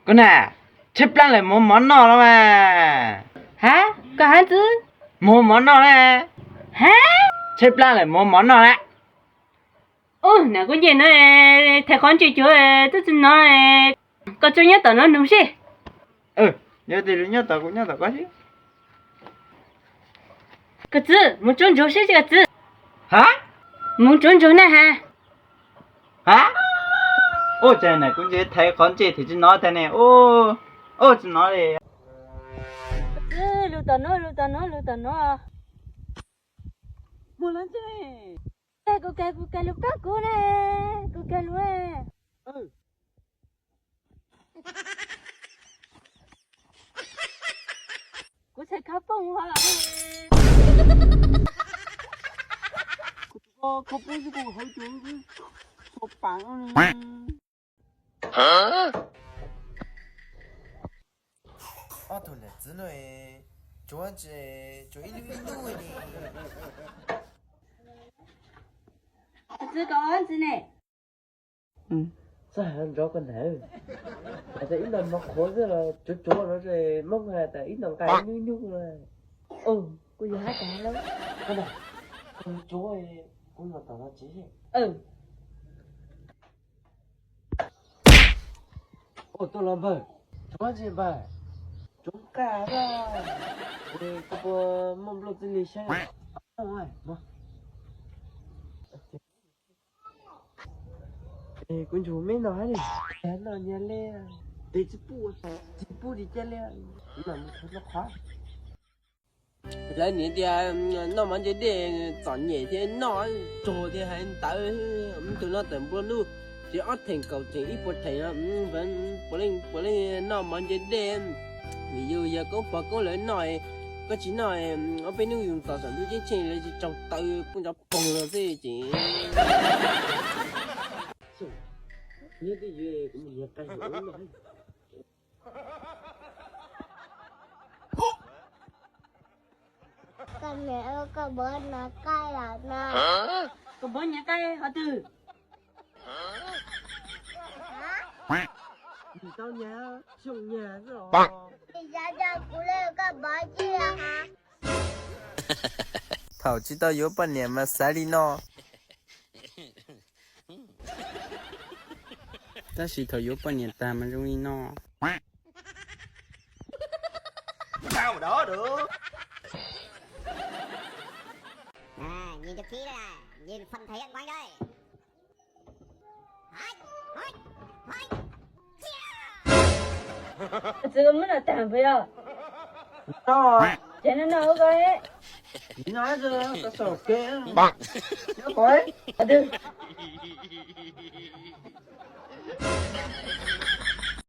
Con nè, chép plan lại muốn món nọ đó mà. Hả? Có hả chứ? Muốn món nọ nè. Hả? Chép plan lại muốn món nọ nè. Ồ, nè con gì nữa thầy con chơi chúa tôi xin nói có cho nhớ tao nó đúng chứ? Nhớ thì nhớ tao cũng nhớ tao có chứ. Cái gì? Muốn trốn chỗ chứ cái gì? Hả? Muốn trốn chỗ này hả? Hả? Ô trời này cũng chỉ thấy con chị thì chỉ nói thế này. Ô chỉ nói đi. Lưu tao nó. Mua lên chứ. Cô cái lúc các cô nè, cô cái lúc nè. Cô sẽ khắp phong hoa. Có bố chứ cô hỏi chú chứ. Có bằng. Hả? Thôi là chứ nói chú anh chị chú ý lưu ý đuôi đi. Chứ có ăn gì nè? Sao anh rõ con hả? Tại ít lần nó khó rất là chỗ nó rồi mong là tại ít lần cái nhú rồi. Cô giờ hát cả lắm. Con này, con chú ơi, con là tao nó chế. Tôi làm vậy. Chú ăn gì vậy? Chúng cả ra. Cô mong lo gì sao? Không ai, mà. Con chú mấy nói đi. Nó nhà lê. Để chị pu đi chơi lê. Nó khó. Lại年的那么这点早年的那昨天还打就那等不路只二天搞成一波天啊vẫn不能那么这点ví dụ giờ có bà có lời nói có chỉ nói ở bên nước dùng tàu sản xuất trên là chỉ trong tay cũng đã bùng rồi thế chị Như cái gì cũng như cái hiểu nói. Con mẹ ơi, con bữa nó cay là nào. Hả? Cô bố nhà cái họ từ. Thì tao nhà, xong nhà rồi. Thì ra cho cô lên con bữa chia hả? thảo chỉ tao yếu bao nhiêu mà sai đi nó ta chỉ thảo yếu bao nhiêu ta mà容易nó Sao mà đó được? Nhìn cho kỹ đây này, nhìn phần thể hiện của anh đây. Chứ mới là tạm phải đâu. Rồi, Thế nó đâu coi ấy. chỉ nói rồi, tao sổ kê. Nhớ coi. Họ từ.